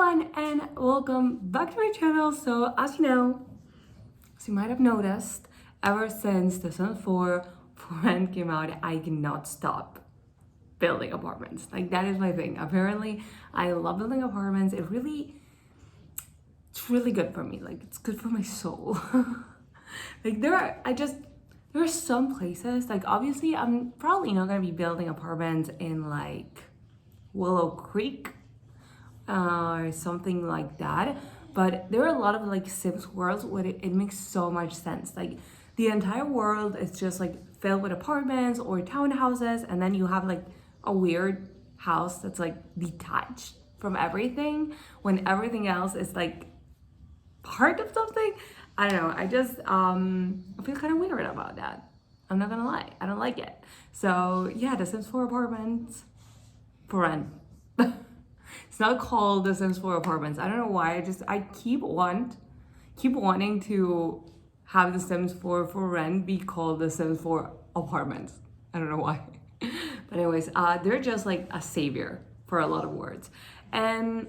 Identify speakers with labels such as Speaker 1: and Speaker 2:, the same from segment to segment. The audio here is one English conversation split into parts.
Speaker 1: everyone and welcome back to my channel. So as you might have noticed, ever since the Sims 4 for rent came out, I cannot stop building apartments. Like, that is my thing. Apparently I love building apartments. It's really good for me. Like, it's good for my soul. Like, there are some places, like, obviously I'm probably not gonna be building apartments in like Willow Creek or something like that, but there are a lot of like Sims worlds where it makes so much sense. Like, the entire world is just like filled with apartments or townhouses, and then you have like a weird house that's like detached from everything when everything else is like part of something. I don't know, I just I feel kind of weird about that. I'm not gonna lie, I don't like it. So yeah, the Sims 4 apartments for rent. It's not called the Sims 4 apartments. I don't know why. I keep wanting to have the Sims 4 for rent be called the Sims 4 apartments. I don't know why. But anyways, they're just like a savior for a lot of words. And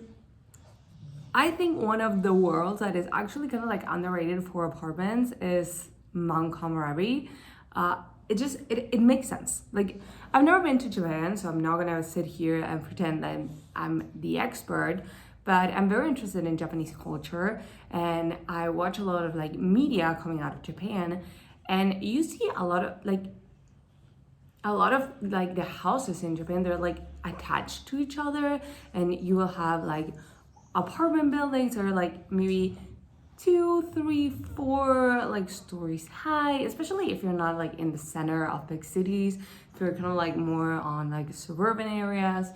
Speaker 1: I think one of the worlds that is actually kind of like underrated for apartments is Mount Komorebi. It makes sense. Like, I've never been to Japan, so I'm not gonna sit here and pretend that I'm the expert, but I'm very interested in Japanese culture, and I watch a lot of like media coming out of Japan, and you see a lot of the houses in Japan, they're like attached to each other, and you will have like apartment buildings or like maybe 2, 3, 4 like stories high, especially if you're not like in the center of big cities. If you're kind of like more on like suburban areas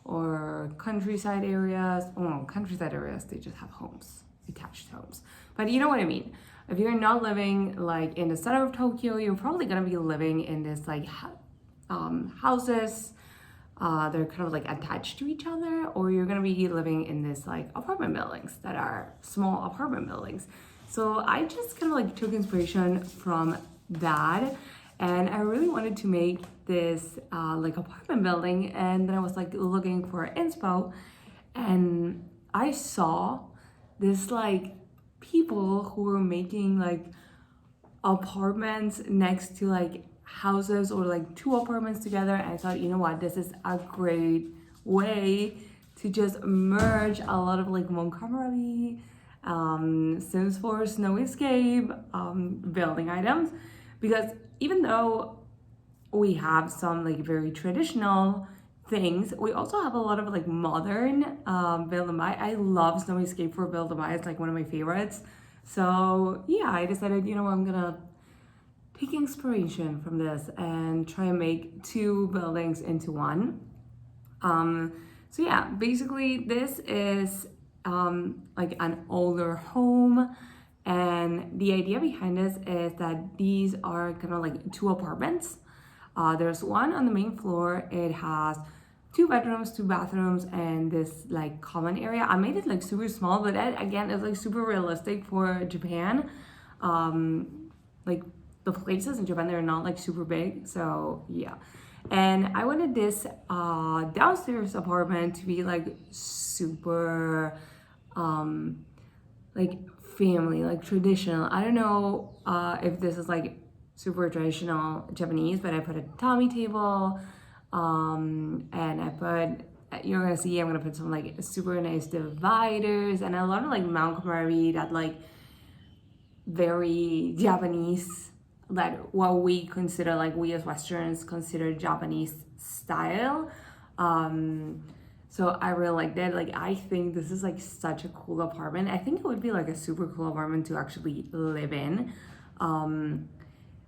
Speaker 1: or countryside areas. Oh, countryside areas, they just have homes, detached homes. But you know what I mean. If you're not living like in the center of Tokyo, you're probably gonna be living in this like houses. They're kind of like attached to each other, or you're gonna be living in this like apartment buildings that are small apartment buildings. So I just kind of like took inspiration from that, and I really wanted to make this like apartment building. And then I was like looking for inspo, and I saw this like people who were making like apartments next to like houses, or like 2 apartments together. And I thought, you know what, this is a great way to just merge a lot of like Komorebi, Sims 4 Snow Escape building items, because even though we have some like very traditional things, we also have a lot of like modern build and buy. I love Snow Escape for build and buy. It's like one of my favorites. So yeah, I decided, you know, I'm gonna take inspiration from this and try and make 2 buildings into one. So yeah, basically this is like an older home, and the idea behind this is that these are kind of like 2 apartments. There's one on the main floor. It has 2 bedrooms, 2 bathrooms, and this like common area. I made it like super small, but that again is like super realistic for Japan. Like, the places in Japan, they're not like super big, so yeah. And I wanted this downstairs apartment to be like super like family, like traditional. I don't know if this is like super traditional Japanese, but I put a tatami table, and I put, you're gonna see, I'm gonna put some like super nice dividers, and a lot of like Mount Komorebi, that like very Japanese, that what we consider, like we as Westerns consider Japanese style. So I really like that. Like, I think this is like such a cool apartment. I think it would be like a super cool apartment to actually live in.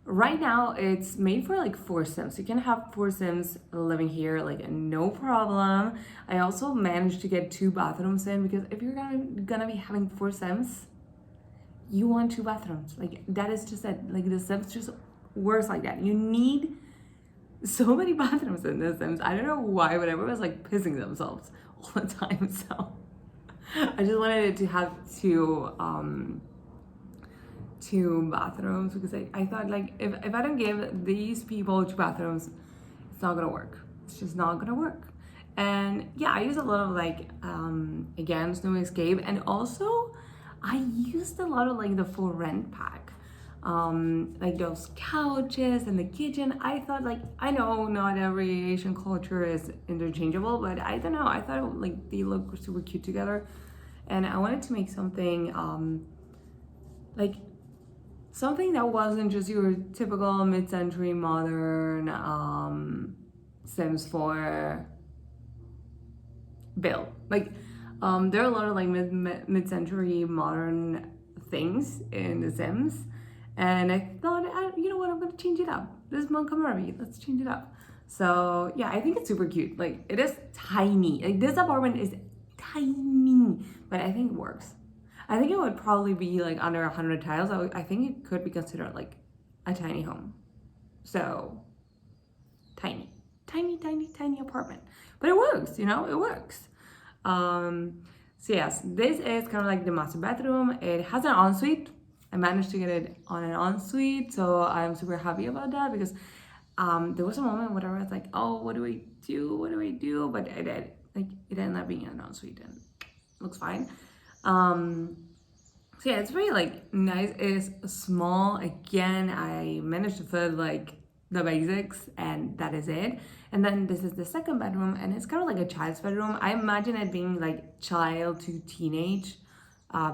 Speaker 1: Right now it's made for like 4 Sims. You can have 4 Sims living here, like no problem. I also managed to get 2 bathrooms in, because if you're gonna be having 4 Sims, you want 2 bathrooms. Like, that is just it. Like, the Sims just works like that. You need so many bathrooms in the Sims. I don't know why, but everyone's like pissing themselves all the time. So I just wanted it to have 2 bathrooms, because I thought, like, if I don't give these people 2 bathrooms, it's not gonna work. It's just not gonna work. And yeah, I use a lot of like, again, Snow Escape. And also I used a lot of like the for rent pack. Like those couches and the kitchen. I thought like, I know not every Asian culture is interchangeable, but I don't know. I thought like they look super cute together. And I wanted to make something like something that wasn't just your typical mid-century modern Sims 4 build. Like there are a lot of like mid-century modern things in The Sims, and I thought, you know what, I'm gonna change it up. This is Komorebi, let's change it up. So yeah, I think it's super cute. Like it is tiny. Like this apartment is tiny, but I think it works. I think it would probably be like under 100 tiles. I think it could be considered like a tiny home. So tiny, tiny, tiny, tiny apartment. But it works, you know, it works. So yes, this is kind of like the master bedroom. It has an ensuite. I managed to get it on an ensuite, so I'm super happy about that because there was a moment where I was like, oh, what do I do? What do I do? But I did. Like it ended up being an ensuite and it looks fine. So yeah, it's really like nice. It's small. Again, I managed to fit like the basics and that is it. And then this is the second bedroom and it's kind of like a child's bedroom. I imagine it being like child to teenage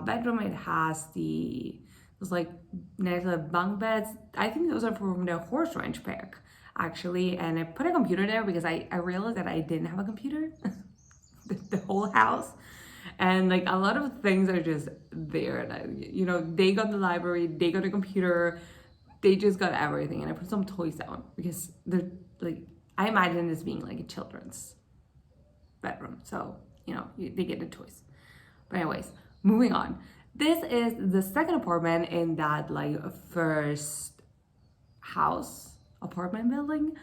Speaker 1: bedroom. It has those like nice little bunk beds. I think those are from the horse ranch pack actually. And I put a computer there because I realized that I didn't have a computer the whole house. And like a lot of things are just there. And you know, they got the library, they got a computer, they just got everything. And I put some toys down because they're like, I imagine this being like a children's bedroom. So, you know, they get the toys. But anyways, moving on. This is the second apartment in that like first apartment building.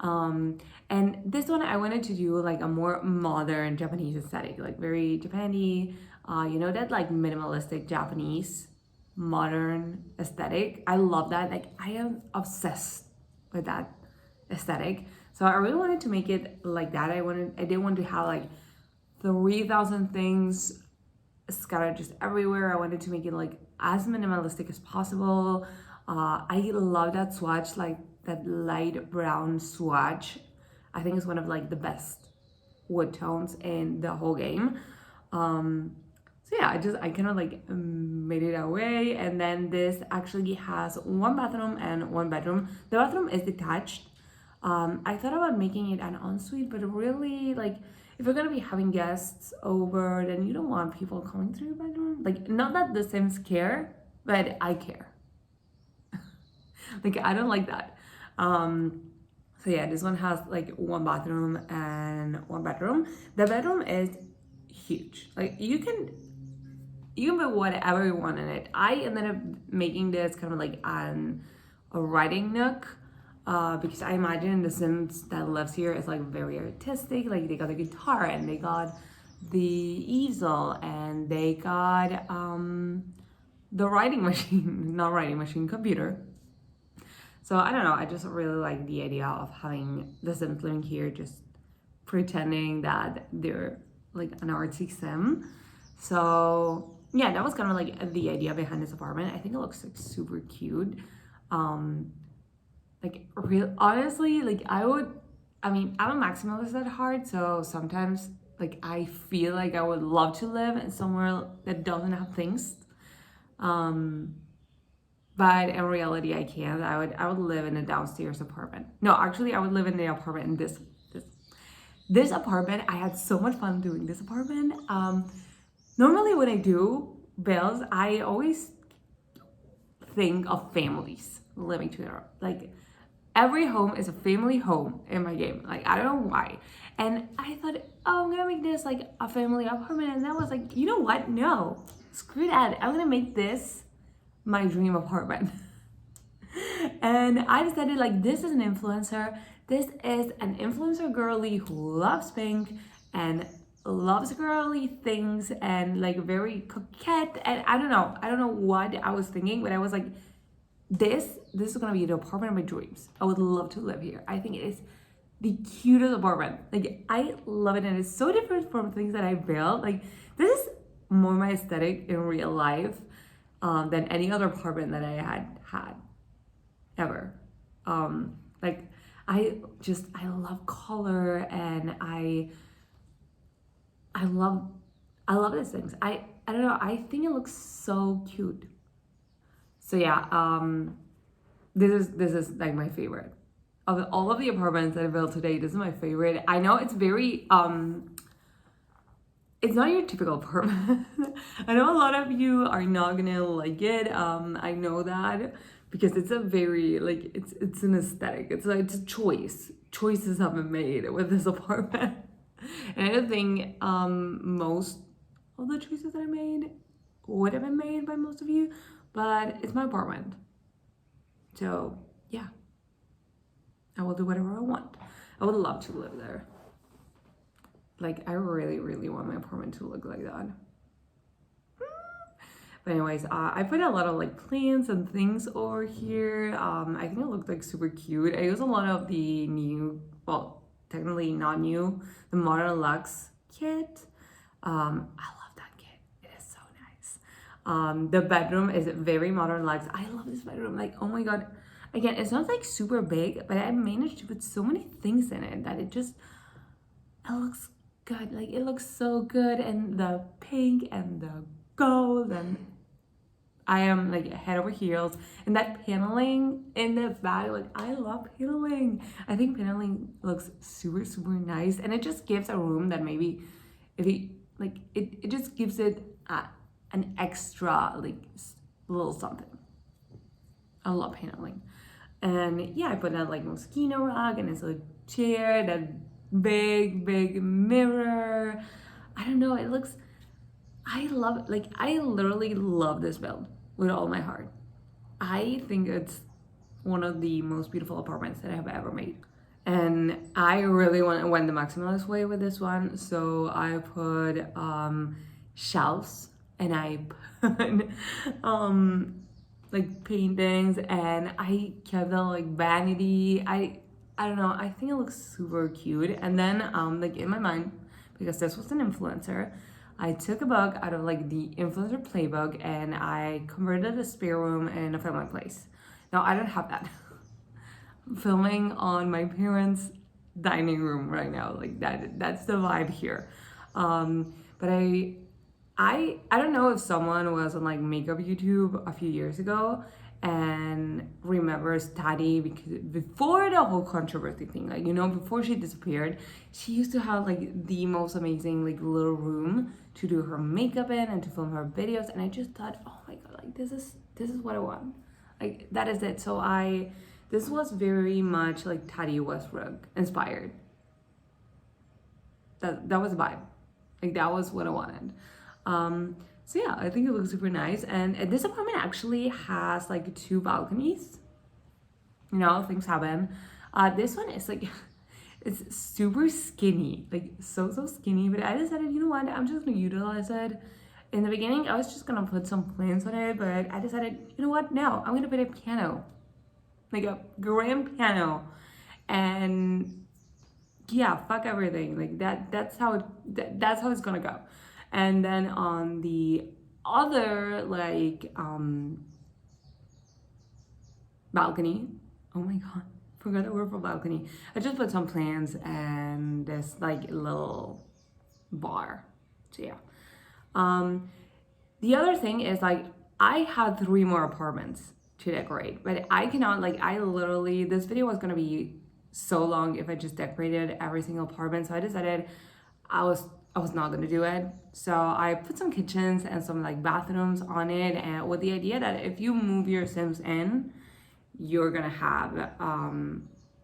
Speaker 1: And this one I wanted to do like a more modern Japanese aesthetic, like very Japan-y, you know, that like minimalistic Japanese modern aesthetic. I love that. Like I am obsessed with that aesthetic. So I really wanted to make it like that. I didn't want to have like 3,000 things scattered just everywhere. I wanted to make it like as minimalistic as possible. I love that swatch, like that light brown swatch. I think it's one of like the best wood tones in the whole game. So yeah, I kind of like made it away. And then this actually has one bathroom and one bedroom. The bathroom is detached. I thought about making it an ensuite, but really like if you're gonna be having guests over, then you don't want people coming through your bedroom. Like not that the Sims care, but I care. Like I don't like that. So yeah, this one has like one bathroom and one bedroom. The bedroom is huge. Like you can put whatever you want in it. I ended up making this kind of like a writing nook because I imagine the Sims that lives here is like very artistic. Like they got a guitar and they got the easel and they got the writing machine, not writing machine, computer. So I don't know, I just really like the idea of having the Sims living here, just pretending that they're like an artsy Sim. So yeah, that was kind of like the idea behind this apartment. I think it looks like super cute. Like real honestly, like I mean, I'm a maximalist at heart, so sometimes like I feel like I would love to live in somewhere that doesn't have things. But in reality, I can't. I would live in a downstairs apartment. No, actually, I would live in the apartment in this apartment. I had so much fun doing this apartment. Normally, when I do builds, I always think of families living together. Like every home is a family home in my game. Like I don't know why. And I thought, oh, I'm gonna make this like a family apartment, and that was like, you know what? No, screw that. I'm gonna make this my dream apartment. And I decided like this is an influencer. This is an influencer girly who loves pink and loves girly things and like very coquette. And I don't know what I was thinking, but I was like, this is gonna be the apartment of my dreams. I would love to live here. I think it is the cutest apartment. Like, I love it, and it's so different from things that I built. Like, this is more my aesthetic in real life than any other apartment that I had ever. Like, I love color, and I love these things. I don't know, I think it looks so cute. So yeah, this is like my favorite. Of all of the apartments that I built today, this is my favorite. I know it's very it's not your typical apartment. I know a lot of you are not gonna like it. I know that because it's a very like it's an aesthetic. It's a choice. Choices have been made with this apartment. And I don't think most of the choices that I made would have been made by most of you, but it's my apartment. So yeah, I will do whatever I want. I would love to live there. Like, I really, really want my apartment to look like that. But anyways, I put a lot of like plants and things over here. I think it looked like super cute. I use a lot of the new, well, technically not new, the Modern Luxe kit. I love that kit. It is so nice. The bedroom is very Modern Luxe. I love this bedroom. Like, oh my god. Again, it's not like super big, but I managed to put so many things in it that it looks good. Like, it looks so good, and the pink and the gold, and I am like head over heels. And that paneling in the back, like, I love paneling. I think paneling looks super, super nice, and it just gives a room that maybe if you like it just gives it an extra like little something. I love paneling. And yeah, I put that like mosquito rug, and it's a chair, that big mirror. I don't know, it looks, I love it. Like, I literally love this build with all my heart. I think it's one of the most beautiful apartments that I have ever made. And I really went the maximalist way with this one. So I put shelves, and I put like paintings, and I kept the like vanity. I don't know, I think it looks super cute. And then like in my mind, because this was an influencer, I took a book out of like the influencer playbook, and I converted a spare room in a filming place. Now I don't have that. I'm filming on my parents' dining room right now. Like that's the vibe here. But I don't know if someone was on like makeup YouTube a few years ago and remembers Tati, because before the whole controversy thing, like, you know, before she disappeared, she used to have like the most amazing like little room to do her makeup in and to film her videos. And I just thought, oh my god, like this is what I want. Like, that is it. So this was very much like Tati Westbrook inspired. That was the vibe. Like, that was what I wanted. So yeah, I think it looks super nice. And this apartment actually has like 2 balconies. You know, things happen. This one is like, it's super skinny, like so skinny. But I decided, you know what, I'm just gonna utilize it. In the beginning, I was just gonna put some plants on it, but I decided, you know what, no, I'm gonna put a piano, like a grand piano, and yeah, fuck everything. Like that's how it's gonna go. And then on the other like balcony, oh my god, forgot the word for balcony. I just put some plants and this like little bar. So yeah. The other thing is, like, I had 3 more apartments to decorate, but I cannot, like, I literally, this video was gonna be so long if I just decorated every single apartment. So I decided I was not gonna do it. So I put some kitchens and some like bathrooms on it, and with the idea that if you move your Sims in, you're gonna have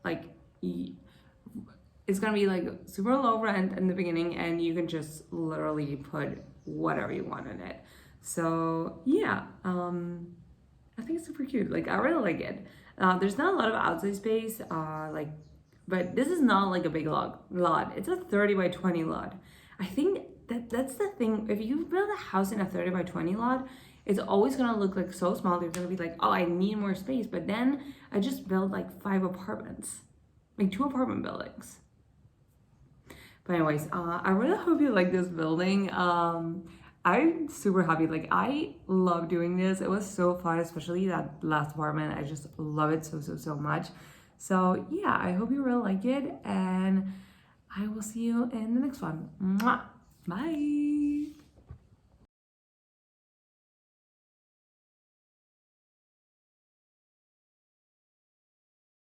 Speaker 1: like, it's gonna be like super low rent in the beginning, and you can just literally put whatever you want in it. So yeah, I think it's super cute. Like, I really like it. There's not a lot of outside space, like, but this is not like a big lot. It's a 30 by 20 lot. I think that's the thing. If you build a house in a 30 by 20 lot, it's always gonna look like so small. You're gonna be like, oh, I need more space. But then I just built like 5 apartments. like 2 apartment buildings. But anyways, I really hope you like this building. I'm super happy. Like, I love doing this. It was so fun, especially that last apartment. I just love it so much. So yeah, I hope you really like it, and I will see you in the next one. Mwah! Bye.